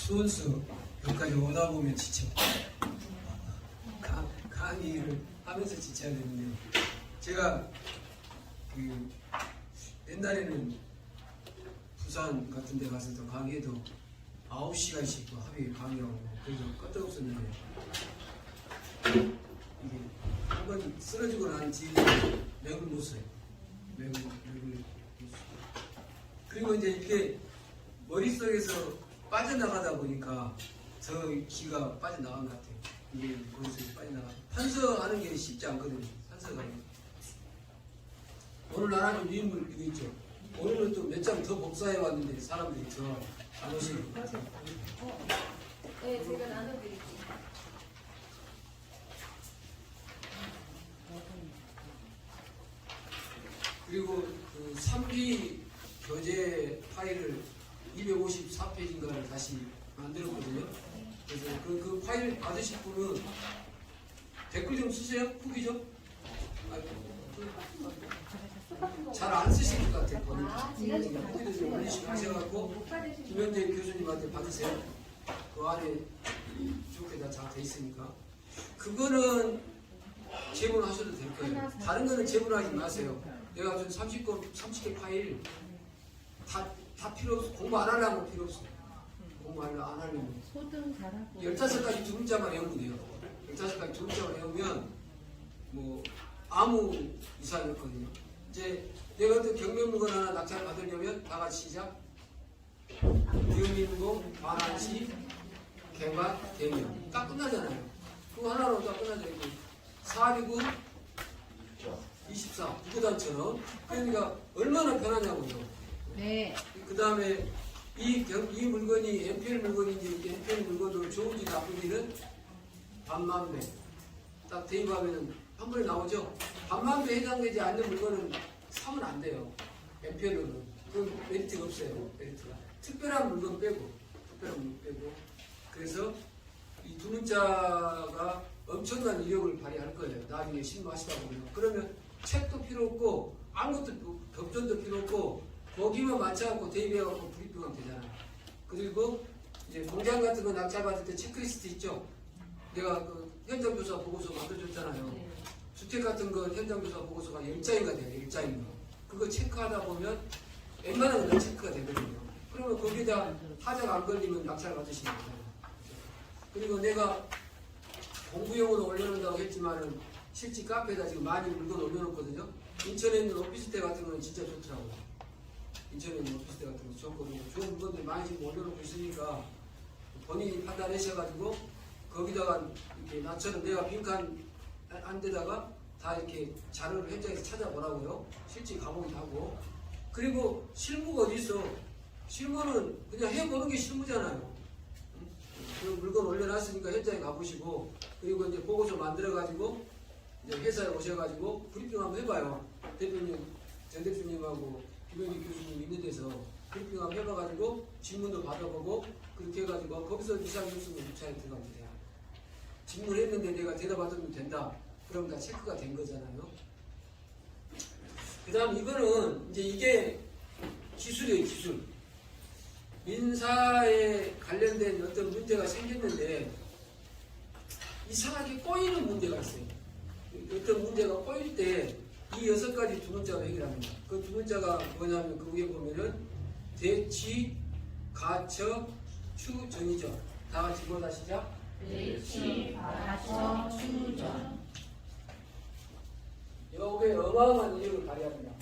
수원수 여기까지 오다 보면 지쳐. 강의를 하면서 지쳐야 되는데, 제가 그 옛날에는 부산 같은 데 가서도 강의에도 9시간씩 합의 강의하고 그래서 끄떡없었는데, 이게 한번 쓰러지고 난 뒤에 맥을 못 써요. 맥을 못 써요. 그리고 이제 이렇게 머릿속에서 빠져나가다 보니까 저 기가 빠져나간 것 같아요. 이게 머릿속에서 빠져나가. 판서하는 게 쉽지 않거든요. 판서가. 오늘 나라는 유인물 이거 있죠. 오늘은 또 몇 장 더 복사해 왔는데 사람들이 더 안 오시는 것 같아요. 네, 제가 나눠드릴게요. 그리고 그 3기 교재 파일을 254페이지인가를 다시 만들었거든요. 그래서 그 파일 받으실 분은 댓글 좀 쓰세요. 후기 좀. 잘 안 쓰실 것 같아요. 후기도 좀 올리시고 하셔갖고 김현재 교수님한테 받으세요. 그 안에 좋게 다 잘 돼 있으니까. 그거는 제본하셔도 될 거예요. 다른 거는 제본하지 마세요. 내가 준 30개 파일 다 필요 없어. 공부 안 하려면 필요 없어. 공부 안 하려면. 15가지 두 문자만 외우면 돼요. 15가지 두 문자만 외우면 뭐 아무 이상이 없거든요. 이제 내가 어떤 경매물건 하나 낙찰 받으려면 다 같이 시작. 유민공, 반환시, 개발, 대면. 딱 끝나잖아요. 그거 하나로 딱 끝나잖아요. 4비구 24 부부단처럼. 그러니까 얼마나 편하냐고요. 네. 그 다음에 이 물건이 MPL 물건인지 MPL 물건으로 좋은지 나쁜지는 반만배 딱 대입하면은 한 번에 나오죠. 반만배 해당되지 않는 물건은 사면 안 돼요. MPL로는 그 메리트가 없어요. 메리트가 특별한 물건 빼고 그래서 이 두 문자가 엄청난 이력을 발휘할 거예요. 나중에 신고하시다 보면. 그러면 책도 필요 없고 아무것도 법전도 필요 없고 거기만 맞춰갖고 대입해갖고 브리핑하면 되잖아요. 그리고 이제 공장 같은 거 낙찰받을 때 체크리스트 있죠. 내가 그 현장조사 보고서 만들어줬잖아요. 주택 같은 거 현장조사 보고서가 10장인가 돼요. 10장인가. 그거 체크하다 보면 웬만한 건 체크가 되거든요. 그러면 거기다 하자가 안 걸리면 낙찰 받으시면 되잖아요. 그리고 내가 공부용으로 올려놓는다고 했지만은 실제 카페에다 지금 많이 물건 올려놓거든요. 인천에 있는 오피스텔 같은 거는 진짜 좋더라고요. 인천에 있는 오피스텔 같은 거 좋거든요. 좋은 물건들 많이 지금 올려놓고 있으니까 본인이 판단하셔가지고 거기다가 이렇게 나처럼 내가 빈칸 한 데다가 다 이렇게 자료를 현장에서 찾아보라고요. 실제 가보기도 하고. 그리고 실무가 어디 있어? 실무는 그냥 해보는 게 실무잖아요. 그 물건 올려놨으니까 현장에 가보시고, 그리고 이제 보고서 만들어가지고 이제 회사에 오셔가지고 브리핑 한번 해봐요. 대표님, 전 대표님하고 김현기 교수님 있는 데서 브리핑 한번 해봐가지고 질문도 받아보고 그렇게 해가지고 거기서 이상이 없으면 입찰에 들어가면 돼요. 질문했는데 내가 대답하면 된다. 그럼 다 체크가 된 거잖아요. 그 다음 이거는 이제 이게 기술이에요. 기술. 민사에 관련된 어떤 문제가 생겼는데 이상하게 꼬이는 문제가 있어요. 어떤 문제가 꼬일 때 이 6가지 두 문자로 해결합니다. 그 두 문자가 뭐냐면 그 위에 보면은 대치, 가처, 추, 전이죠. 다 같이 보다 시작. 대치, 가처, 추전. 여기에 어마어마한 이력을 발휘합니다.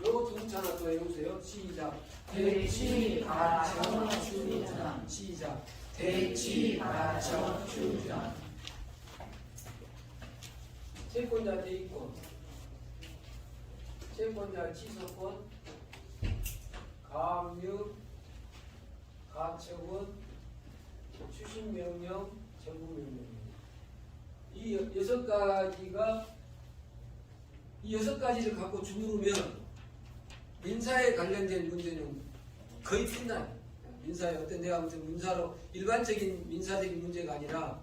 요거 두 문자 하나 더 해보세요. 시작. 대치, 가처, 추전. 시작. 대치, 가처, 추전. 채권자 대입권, 채권자 취소권, 가압류, 가처분, 추신명령, 정부명령. 이 6가지가 이 6가지를 갖고 주무르면 민사에 관련된 문제는 거의 끝나요. 민사에 어떤 내가 무슨 민사로 일반적인 민사적인 문제가 아니라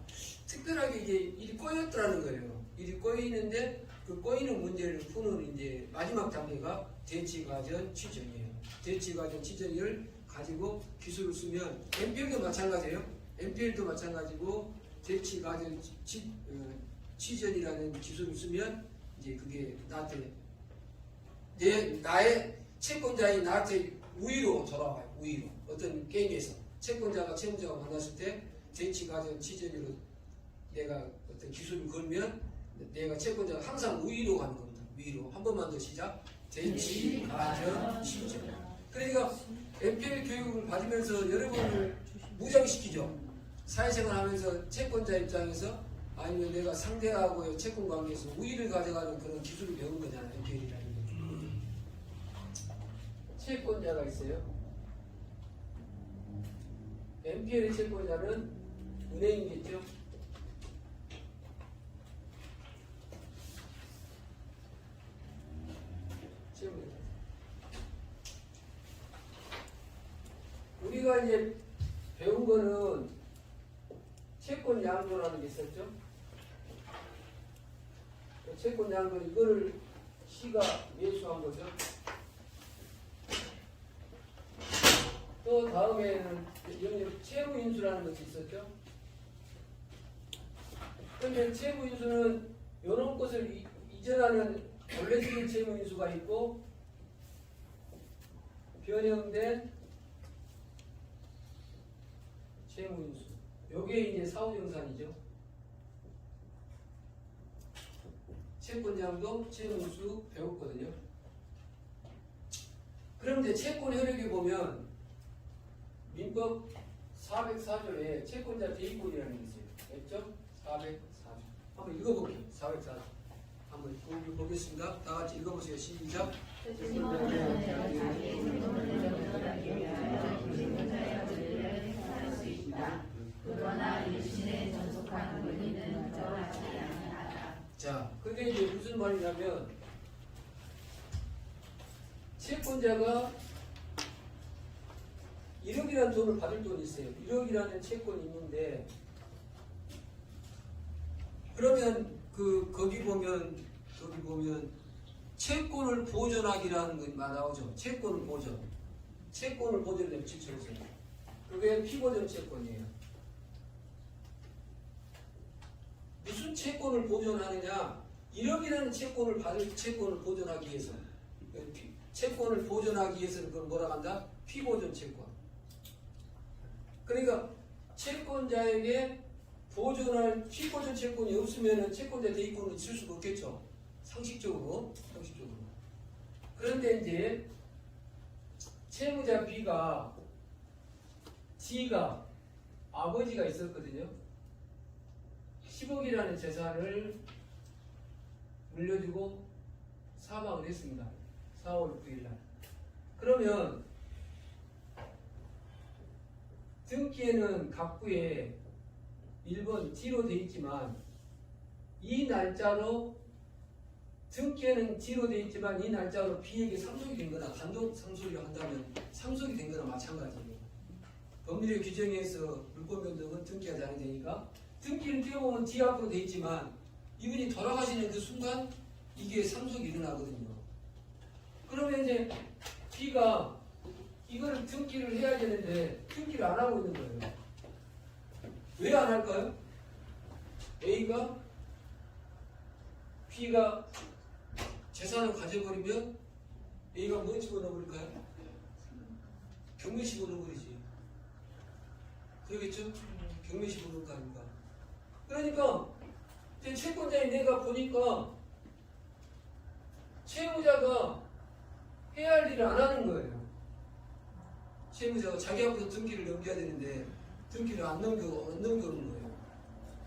특별하게 이게 일이 꼬였더라는 거예요. 일이 꼬이는데 그 꼬이는 문제를 푸는 이제 마지막 단계가 대치과정 취전이에요. 대치과정 취전을 가지고 기술을 쓰면 MPL도 마찬가지예요. MPL도 마찬가지고 대치과정 취전이라는 기술을 쓰면 이제 그게 나한테 나의 채권자인 나한테 우위로 돌아와요. 우위로 어떤 게임에서 채권자가 채무자가 만났을 때 대치과정 취전으로 내가 어떤 기술을 걸면 내가 채권자가 항상 우위로 가는 겁니다. 위로. 한 번만 더 시작. 대치과정 취전. 그러니까 MPL 교육을 받으면서 여러분을 무장시키죠. 사회생활 하면서 채권자 입장에서 아니면 내가 상대하고의 채권 관계에서 우위를 가져가는 그런 기술을 배운 거잖아요. MPL이라는 게. 채권자가 있어요. MPL의 채권자는 은행이겠죠. 우리가 이제 배운 거는 채권 양도라는 게 있었죠. 채권 양도 이거를 시가 예수한 거죠. 또 다음에는 여기 채무 인수라는 것이 있었죠. 그런데 채무 인수는 이런 것을 이전하는 원래 주는 채무 인수가 있고 변형된 채무 인수. 요게 이제 사후정산이죠. 채권자도 채무 인수 배웠거든요. 그런데 채권 효력에 보면 민법 404조에 채권자 대입권이라는 게 있어요. 됐죠? 404조. 한번 읽어볼게요. 404조. 한번 읽어보겠습니다. 다 같이 읽어보세요. 시작. 그러나 일신에 전속한 권리는 저하지 아니하다. 자, 그게 이제 무슨 말이냐면 채권자가 1억이라는 돈을 받을 돈이 있어요. 1억이라는 채권이 있는데 그러면 거기 보면 채권을 보존하기라는 게 나오죠. 채권을 보존하면 7,000원. 그게 피보존 채권이에요. 무슨 채권을 보존하느냐? 1억이라는 채권을 받을 채권을 보존하기 위해서 채권을 보존하기 위해서는 그걸 뭐라 한다? 피보존 채권. 그러니까 채권자에게 보존할 피보존 채권이 없으면 채권자 대입권을 있을 수가 없겠죠. 상식적으로. 그런데 이제 채무자 B가 D가 아버지가 있었거든요. 10억이라는 재산을 물려주고 사망을 했습니다. 4월 9일날. 그러면 등기에는 갑부에 1번 D로 되어 있지만 이 날짜로 등기에는 D로 되어 있지만 이 날짜로 B에게 상속이 된 거나 단독 상속을 한다면 상속이 된 거나 마찬가지예요. 법률의 규정에 의해서 물권 변동은 등기하지 않아야 되니까 등기는 띄워보면 D 앞으로 되어 있지만 이분이 돌아가시는 그 순간 이게 상속이 일어나거든요. 그러면 이제 B가 이거를 등기를 해야 되는데 등기를 안 하고 있는 거예요. 왜 안 할까요? A가 B가 재산을 가져버리면 A가 뭐 집어넣어버릴까요? 경매 집어넣어버리지. 그러겠죠? 경매 집어넣은 거 아닌가. 그러니까 채권자인 내가 보니까 채무자가 해야 할 일을 안 하는 거예요. 채무자가 자기 앞으로 등기를 넘겨야 되는데 등기를 안 넘겨오는 거예요.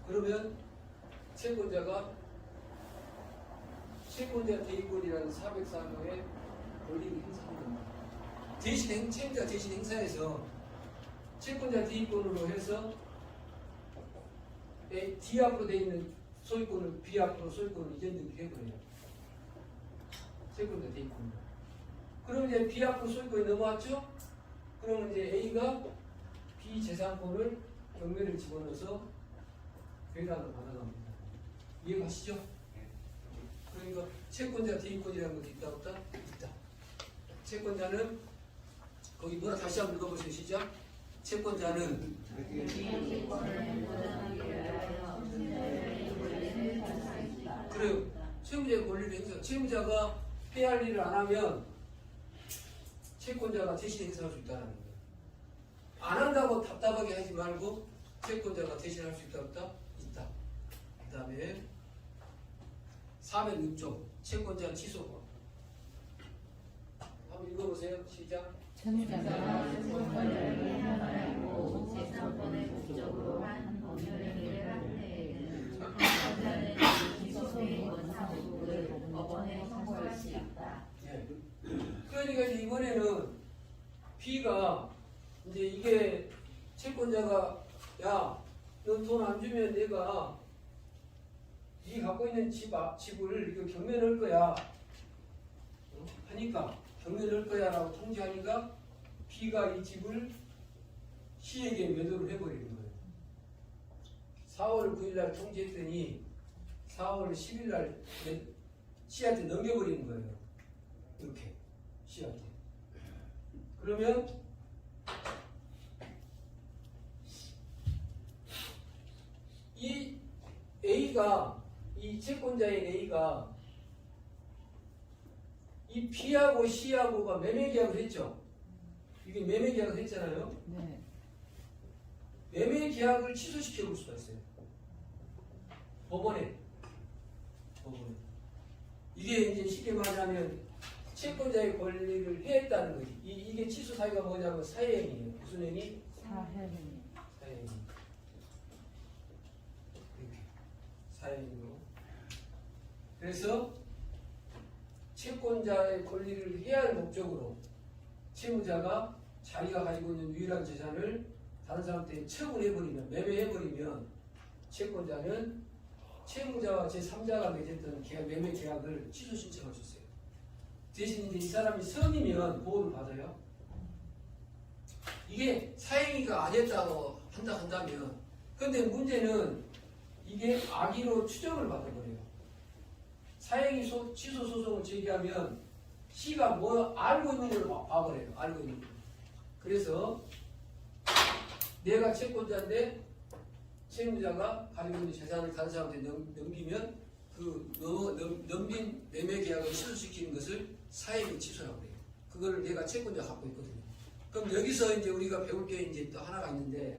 그러면 채권자가 채권자 대입권이라는 404조의 권리를 행사하는 겁니다. 채무자 대신 행사해서 채권자 대입권으로 해서 D 앞으로 되어 있는 소유권을 B 앞으로 소유권을 이전등기 해버려요. 채권자 대입권. 그럼 이제 B 앞으로 소유권이 넘어왔죠? 그러면 이제 A가 B 재산권을 경매를 집어넣어서 배당을 받아갑니다. 이해가시죠? 그러니까 채권자 대인권이라는 것도 있다 없다? 있다. 채권자는 거기 뭐라 다시 한번 읽어보세요. 시작. 채권자는 그래요. 채무자의 권리를 행사. 채무자가 해야 할 일을 안 하면 채권자가 대신 행사할 수 있다는 거예요. 안 한다고 답답하게 하지 말고 채권자가 대신할 수 있다 없다? 있다. 그 다음에 406조 채권자 취소권. 한번 읽어보세요. 시작. 채무자가 채권자를 해하고 재산권의 목적으로 한 법률행위를 한 때에는 채권자는 기소소의 원상복구를 법원에 선고할 수 있다. 예. 그러니까 이번에는 B가 이제 이게 채권자가 야, 너 돈 안 주면 내가 네 갖고 있는 집을 이거 경매할 거야. 하니까 경매할 거야라고 통지하니까 B가 이 집을 C에게 매도를 해버리는 거예요. 4월 9일날 통지했더니 4월 10일날 C한테 넘겨버리는 거예요. 이렇게 C한테. 그러면 이 A가 이 채권자의 A가 이 B하고 C하고가 매매 계약을 했죠. 이게 매매 계약을 했잖아요. 네. 매매 계약을 취소시켜 볼 수가 있어요. 법원에. 이게 이제 쉽게 말하면 채권자의 권리를 해했다는 거지. 이게 취소 사유가 뭐냐면 사회행위예요. 무슨 행위? 사회행위. 사회행위. 이렇게 사회행위로. 그래서 채권자의 권리를 해야 할 목적으로 채무자가 자기가 가지고 있는 유일한 재산을 다른 사람한테 처분해버리면, 매매해버리면 채권자는 채무자와 제3자가 맺었던 매매 계약을 취소 신청할 수 있어요. 대신 이제 이 사람이 성이면 보호를 받아요. 이게 사행위가 아니었다고 한다면, 근데 문제는 이게 악의로 추정을 받아버려요. 사행위 취소 소송을 제기하면 C가 뭐 알고 있는 걸 봐버려요. 알고 있는 걸. 그래서 내가 채권자인데 채무자가 가지고 있는 재산을 다른 사람한테 넘기면 그 넘긴 매매 계약을 취소시키는 것을 사행위 취소라고 해요. 그거를 내가 채권자가 갖고 있거든요. 그럼 여기서 이제 우리가 배울 게 이제 또 하나가 있는데